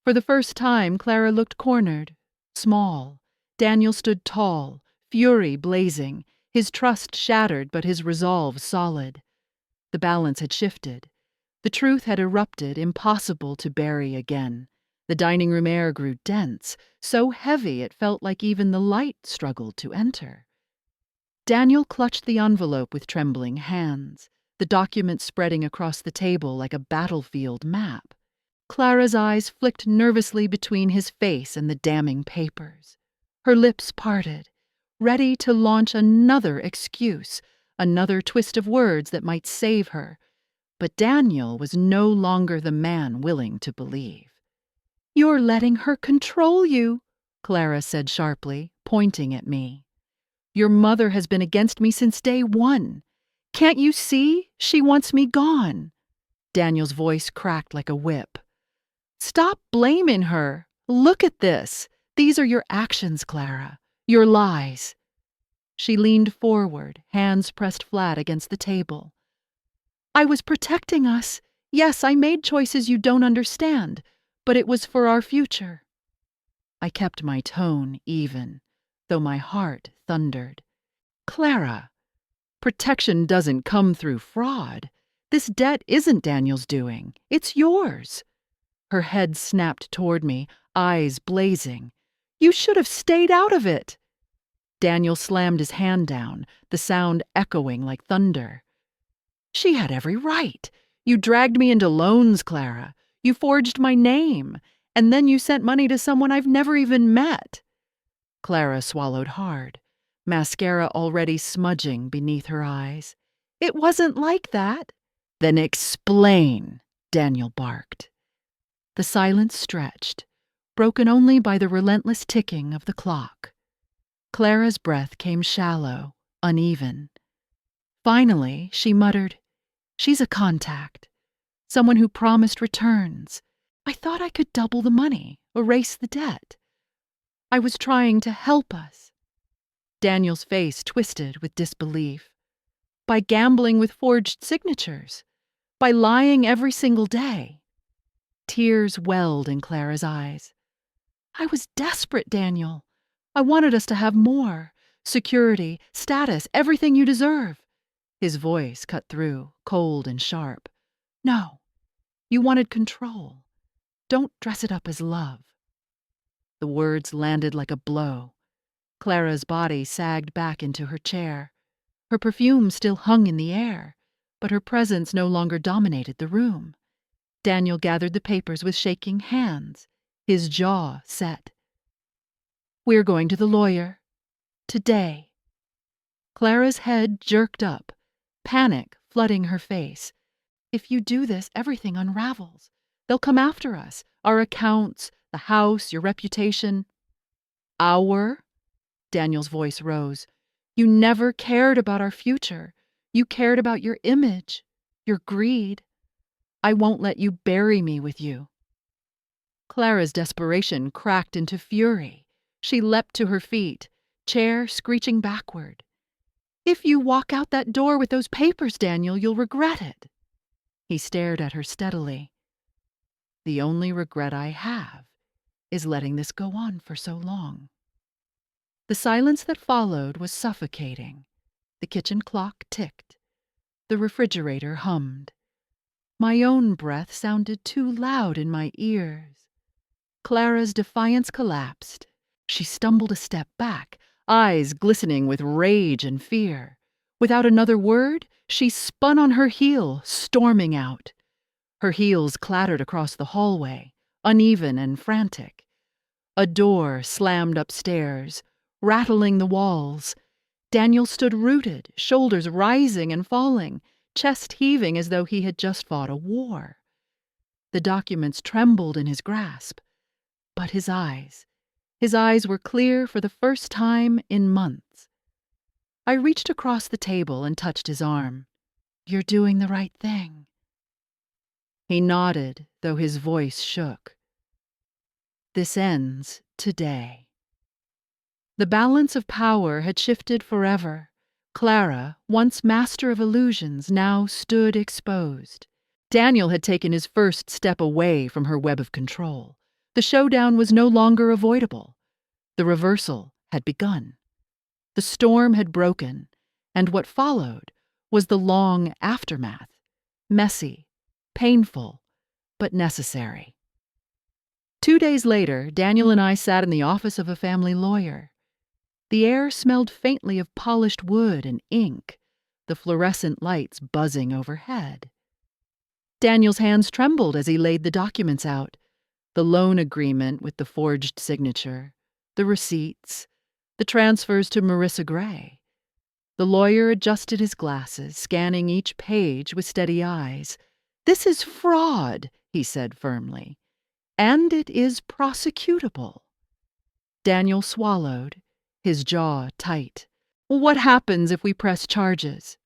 For the first time, Clara looked cornered, small. Daniel stood tall, fury blazing, his trust shattered but his resolve solid. The balance had shifted. The truth had erupted, impossible to bury again. The dining room air grew dense, so heavy it felt like even the light struggled to enter. Daniel clutched the envelope with trembling hands, the document spreading across the table like a battlefield map. Clara's eyes flicked nervously between his face and the damning papers. Her lips parted, ready to launch another excuse, another twist of words that might save her. But Daniel was no longer the man willing to believe. "You're letting her control you," Clara said sharply, pointing at me. "Your mother has been against me since day one. Can't you see? She wants me gone." Daniel's voice cracked like a whip. "Stop blaming her. Look at this. These are your actions, Clara. Your lies." She leaned forward, hands pressed flat against the table. "I was protecting us. Yes, I made choices you don't understand, but it was for our future." I kept my tone even, though my heart thundered. "Clara, protection doesn't come through fraud. This debt isn't Daniel's doing. It's yours." Her head snapped toward me, eyes blazing. "You should have stayed out of it." Daniel slammed his hand down, the sound echoing like thunder. "She had every right. You dragged me into loans, Clara. You forged my name. And then you sent money to someone I've never even met." Clara swallowed hard, mascara already smudging beneath her eyes. "It wasn't like that." "Then explain," Daniel barked. The silence stretched, broken only by the relentless ticking of the clock. Clara's breath came shallow, uneven. Finally, she muttered, "She's a contact. Someone who promised returns. I thought I could double the money, erase the debt. I was trying to help us." Daniel's face twisted with disbelief. "By gambling with forged signatures. By lying every single day." Tears welled in Clara's eyes. "I was desperate, Daniel. I wanted us to have more. Security, status, everything you deserve." His voice cut through, cold and sharp. "No, you wanted control. Don't dress it up as love." The words landed like a blow. Clara's body sagged back into her chair. Her perfume still hung in the air, but her presence no longer dominated the room. Daniel gathered the papers with shaking hands, his jaw set. "We're going to the lawyer. Today." Clara's head jerked up, panic flooding her face. "If you do this, everything unravels. They'll come after us, our accounts, the house, your reputation." "Our?" Daniel's voice rose. "You never cared about our future. You cared about your image, your greed. I won't let you bury me with you." Clara's desperation cracked into fury. She leapt to her feet, chair screeching backward. "If you walk out that door with those papers, Daniel, you'll regret it." He stared at her steadily. "The only regret I have is letting this go on for so long." The silence that followed was suffocating. The kitchen clock ticked. The refrigerator hummed. My own breath sounded too loud in my ears. Clara's defiance collapsed. She stumbled a step back, eyes glistening with rage and fear. Without another word, she spun on her heel, storming out. Her heels clattered across the hallway, uneven and frantic. A door slammed upstairs, rattling the walls. Daniel stood rooted, shoulders rising and falling, chest heaving as though he had just fought a war. The documents trembled in his grasp, but his eyes were clear for the first time in months. I reached across the table and touched his arm. "You're doing the right thing." He nodded, though his voice shook. "This ends today." The balance of power had shifted forever. Clara, once master of illusions, now stood exposed. Daniel had taken his first step away from her web of control. The showdown was no longer avoidable. The reversal had begun. The storm had broken, and what followed was the long aftermath, messy, painful, but necessary. 2 days later, Daniel and I sat in the office of a family lawyer. The air smelled faintly of polished wood and ink, the fluorescent lights buzzing overhead. Daniel's hands trembled as he laid the documents out, the loan agreement with the forged signature, the receipts, the transfers to Marissa Gray. The lawyer adjusted his glasses, scanning each page with steady eyes. "This is fraud," he said firmly, "and it is prosecutable." Daniel swallowed, his jaw tight. "What happens if we press charges?"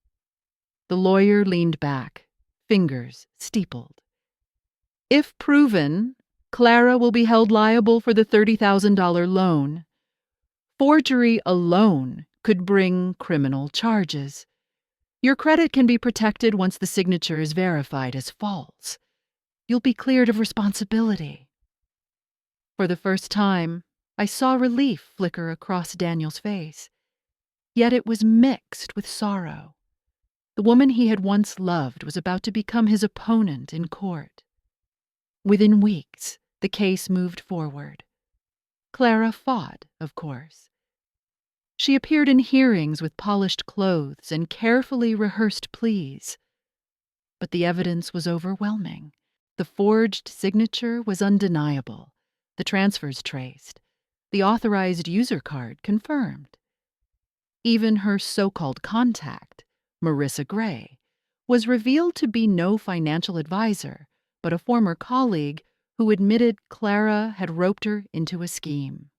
The lawyer leaned back, fingers steepled. "If proven, Clara will be held liable for the $30,000 loan. Forgery alone could bring criminal charges. Your credit can be protected once the signature is verified as false. You'll be cleared of responsibility." For the first time, I saw relief flicker across Daniel's face. Yet it was mixed with sorrow. The woman he had once loved was about to become his opponent in court. Within weeks, the case moved forward. Clara fought, of course. She appeared in hearings with polished clothes and carefully rehearsed pleas. But the evidence was overwhelming. The forged signature was undeniable, the transfers traced, the authorized user card confirmed. Even her so-called contact, Marissa Gray, was revealed to be no financial advisor, but a former colleague who admitted Clara had roped her into a scheme.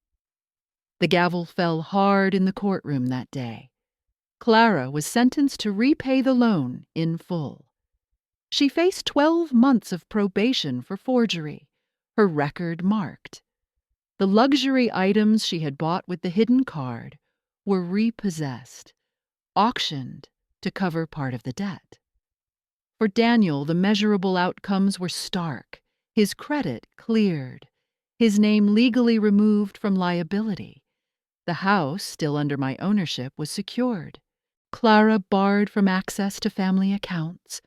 The gavel fell hard in the courtroom that day. Clara was sentenced to repay the loan in full. She faced 12 months of probation for forgery, her record marked. The luxury items she had bought with the hidden card were repossessed, auctioned to cover part of the debt. For Daniel, the measurable outcomes were stark. His credit cleared, his name legally removed from liability. The house, still under my ownership, was secured. Clara barred from access to family accounts.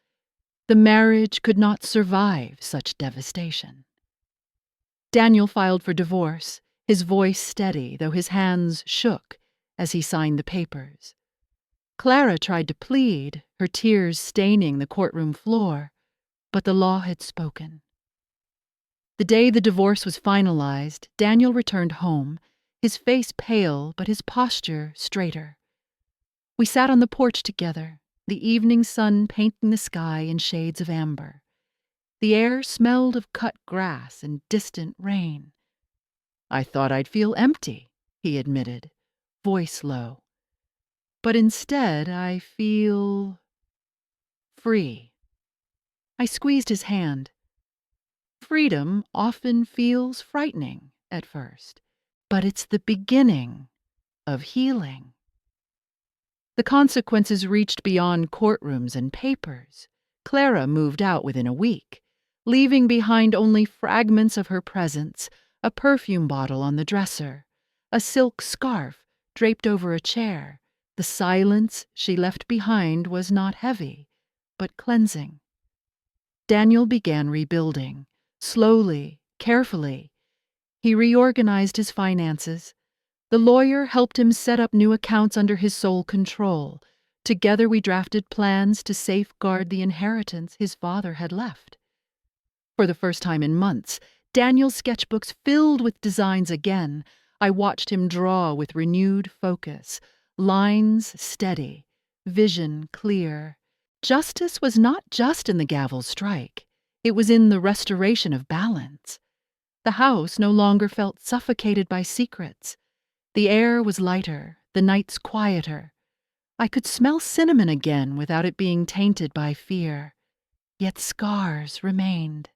The marriage could not survive such devastation. Daniel filed for divorce, his voice steady, though his hands shook as he signed the papers. Clara tried to plead, her tears staining the courtroom floor, but the law had spoken. The day the divorce was finalized, Daniel returned home, his face pale but his posture straighter. We sat on the porch together, the evening sun painting the sky in shades of amber. The air smelled of cut grass and distant rain. "I thought I'd feel empty," he admitted, voice low. "But instead I feel free." I squeezed his hand. Freedom often feels frightening at first, but it's the beginning of healing. The consequences reached beyond courtrooms and papers. Clara moved out within a week, leaving behind only fragments of her presence, a perfume bottle on the dresser, a silk scarf draped over a chair. The silence she left behind was not heavy, but cleansing. Daniel began rebuilding, slowly, carefully. He reorganized his finances. The lawyer helped him set up new accounts under his sole control. Together we drafted plans to safeguard the inheritance his father had left. For the first time in months, Daniel's sketchbooks filled with designs again. I watched him draw with renewed focus, lines steady, vision clear. Justice was not just in the gavel strike. It was in the restoration of balance. The house no longer felt suffocated by secrets. The air was lighter, the nights quieter. I could smell cinnamon again without it being tainted by fear. Yet scars remained.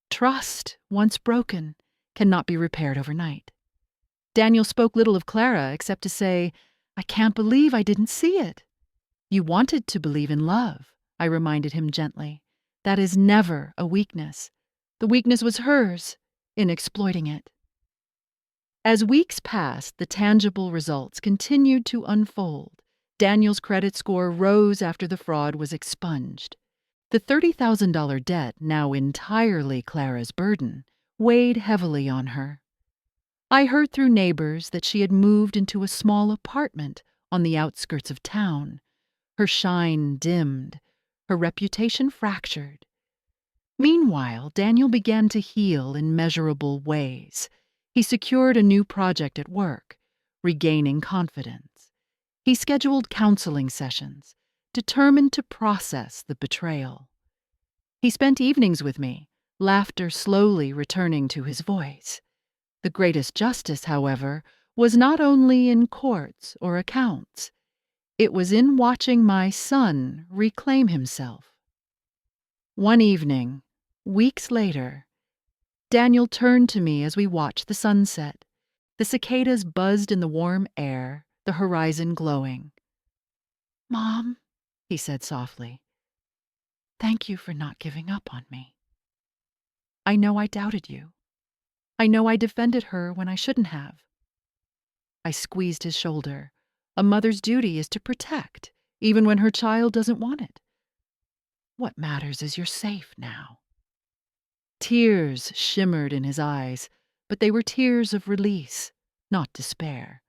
Trust, once broken, cannot be repaired overnight. Daniel spoke little of Clara except to say, "I can't believe I didn't see it." "You wanted to believe in love," I reminded him gently. "That is never a weakness. The weakness was hers in exploiting it." As weeks passed, the tangible results continued to unfold. Daniel's credit score rose after the fraud was expunged. The $30,000 debt, now entirely Clara's burden, weighed heavily on her. I heard through neighbors that she had moved into a small apartment on the outskirts of town, her shine dimmed, her reputation fractured. Meanwhile, Daniel began to heal in measurable ways. He secured a new project at work, regaining confidence. He scheduled counseling sessions, determined to process the betrayal. He spent evenings with me, laughter slowly returning to his voice. The greatest justice, however, was not only in courts or accounts. It was in watching my son reclaim himself. One evening, weeks later, Daniel turned to me as we watched the sunset. The cicadas buzzed in the warm air, the horizon glowing. "Mom," he said softly, "thank you for not giving up on me. I know I doubted you. I know I defended her when I shouldn't have." I squeezed his shoulder. A mother's duty is to protect, even when her child doesn't want it. What matters is you're safe now. Tears shimmered in his eyes, but they were tears of release, not despair.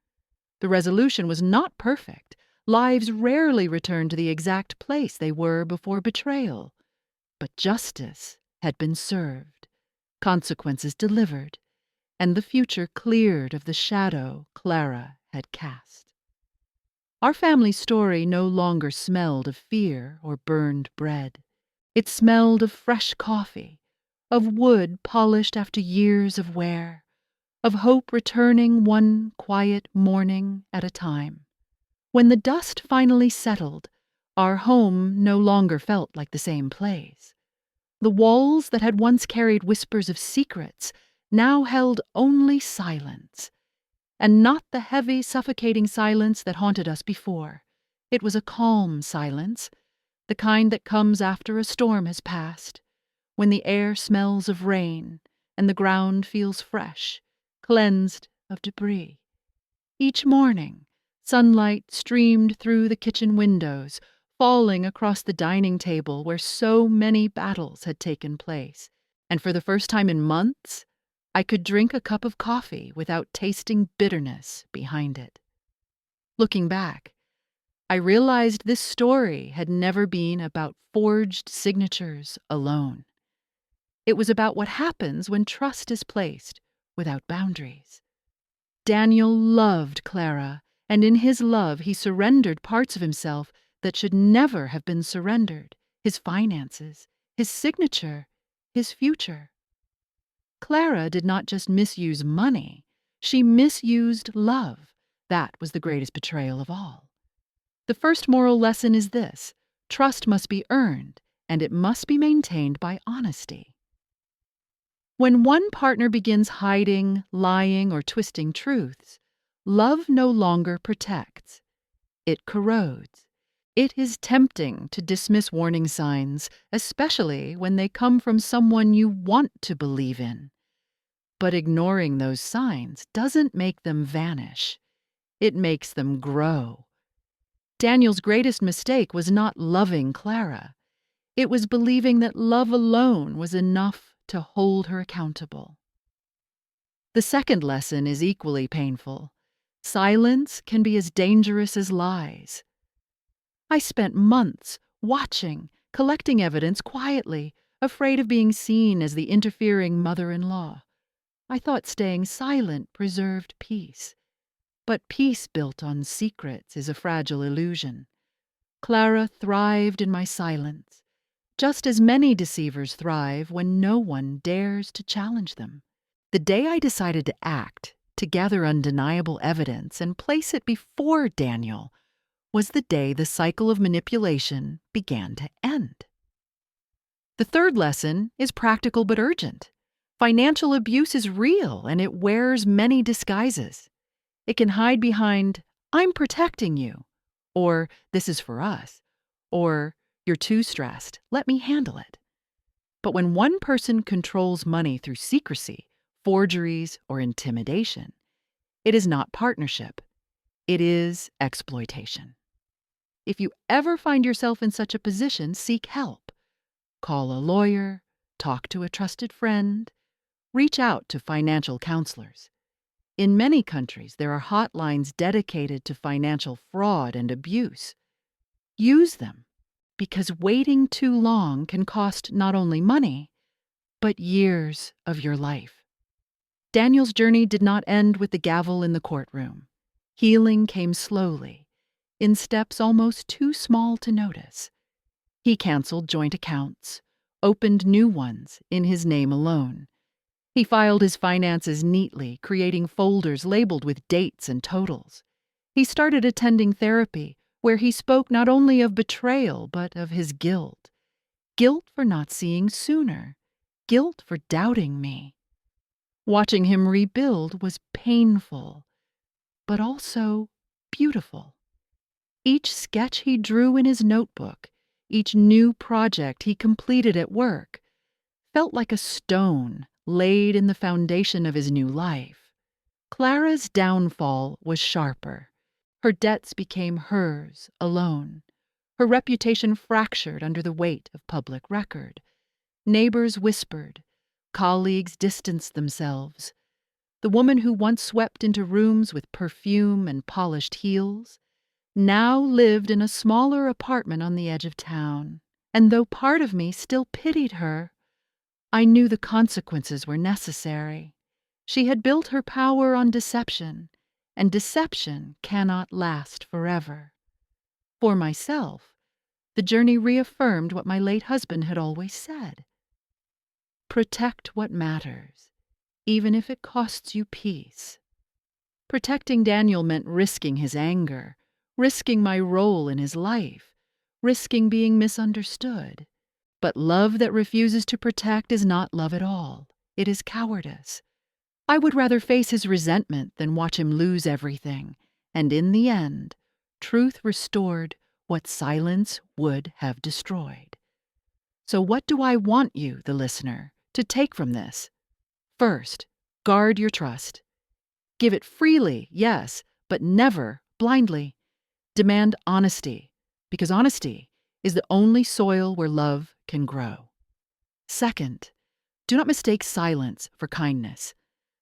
The resolution was not perfect. Lives rarely return to the exact place they were before betrayal. But justice had been served, consequences delivered, and the future cleared of the shadow Clara had cast. Our family story no longer smelled of fear or burned bread. It smelled of fresh coffee, of wood polished after years of wear, of hope returning one quiet morning at a time. When the dust finally settled, our home no longer felt like the same place. The walls that had once carried whispers of secrets now held only silence, and not the heavy, suffocating silence that haunted us before. It was a calm silence, the kind that comes after a storm has passed, when the air smells of rain and the ground feels fresh, cleansed of debris. Each morning, sunlight streamed through the kitchen windows, falling across the dining table where so many battles had taken place, and for the first time in months, I could drink a cup of coffee without tasting bitterness behind it. Looking back, I realized this story had never been about forged signatures alone. It was about what happens when trust is placed without boundaries. Daniel loved Clara, and in his love he surrendered parts of himself that should never have been surrendered: his finances, his signature, his future. Clara did not just misuse money, she misused love. That was the greatest betrayal of all. The first moral lesson is this: trust must be earned, and it must be maintained by honesty. When one partner begins hiding, lying, or twisting truths, love no longer protects. It corrodes. It is tempting to dismiss warning signs, especially when they come from someone you want to believe in. But ignoring those signs doesn't make them vanish. It makes them grow. Daniel's greatest mistake was not loving Clara. It was believing that love alone was enough to hold her accountable. The second lesson is equally painful. Silence can be as dangerous as lies. I spent months watching, collecting evidence quietly, afraid of being seen as the interfering mother-in-law. I thought staying silent preserved peace. But peace built on secrets is a fragile illusion. Clara thrived in my silence, just as many deceivers thrive when no one dares to challenge them. The day I decided to act, to gather undeniable evidence and place it before Daniel, was the day the cycle of manipulation began to end. The third lesson is practical but urgent. Financial abuse is real, and it wears many disguises. It can hide behind, "I'm protecting you," or "this is for us," or "you're too stressed, let me handle it." But when one person controls money through secrecy, forgeries, or intimidation, it is not partnership. It is exploitation. If you ever find yourself in such a position, seek help. Call a lawyer, talk to a trusted friend, reach out to financial counselors. In many countries, there are hotlines dedicated to financial fraud and abuse. Use them, because waiting too long can cost not only money, but years of your life. Daniel's journey did not end with the gavel in the courtroom. Healing came slowly, in steps almost too small to notice. He canceled joint accounts, opened new ones in his name alone. He filed his finances neatly, creating folders labeled with dates and totals. He started attending therapy, where he spoke not only of betrayal, but of his guilt. Guilt for not seeing sooner. Guilt for doubting me. Watching him rebuild was painful, but also beautiful. Each sketch he drew in his notebook, each new project he completed at work, felt like a stone laid in the foundation of his new life. Clara's downfall was sharper. Her debts became hers alone. Her reputation fractured under the weight of public record. Neighbors whispered. Colleagues distanced themselves. The woman who once swept into rooms with perfume and polished heels now lived in a smaller apartment on the edge of town. And though part of me still pitied her, I knew the consequences were necessary. She had built her power on deception, and deception cannot last forever. For myself, the journey reaffirmed what my late husband had always said. Protect what matters, even if it costs you peace. Protecting Daniel meant risking his anger, risking my role in his life, risking being misunderstood. But love that refuses to protect is not love at all. It is cowardice. I would rather face his resentment than watch him lose everything. And in the end, truth restored what silence would have destroyed. So what do I want you, the listener, to take from this? First, guard your trust. Give it freely, yes, but never blindly. Demand honesty, because honesty is the only soil where love can grow. Second, do not mistake silence for kindness.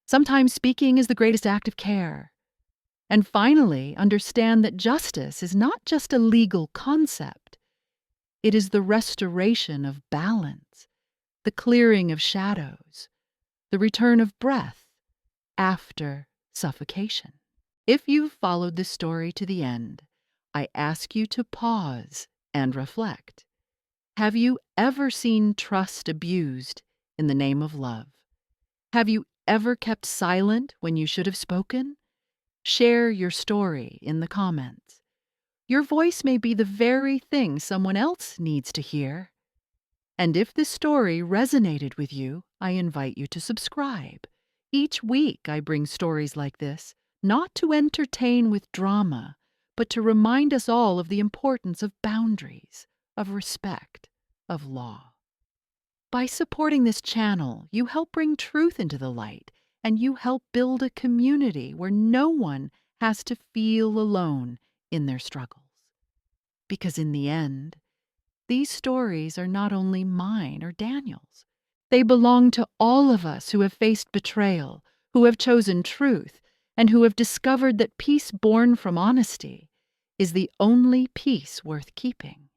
Sometimes speaking is the greatest act of care. And finally, understand that justice is not just a legal concept. It is the restoration of balance, the clearing of shadows, the return of breath after suffocation. If you've followed this story to the end, I ask you to pause and reflect. Have you ever seen trust abused in the name of love? Have you ever kept silent when you should have spoken? Share your story in the comments. Your voice may be the very thing someone else needs to hear. And if this story resonated with you, I invite you to subscribe. Each week I bring stories like this, not to entertain with drama, but to remind us all of the importance of boundaries, of respect, of law. By supporting this channel, you help bring truth into the light, and you help build a community where no one has to feel alone in their struggles. Because in the end, these stories are not only mine or Daniel's. They belong to all of us who have faced betrayal, who have chosen truth, and who have discovered that peace born from honesty is the only peace worth keeping.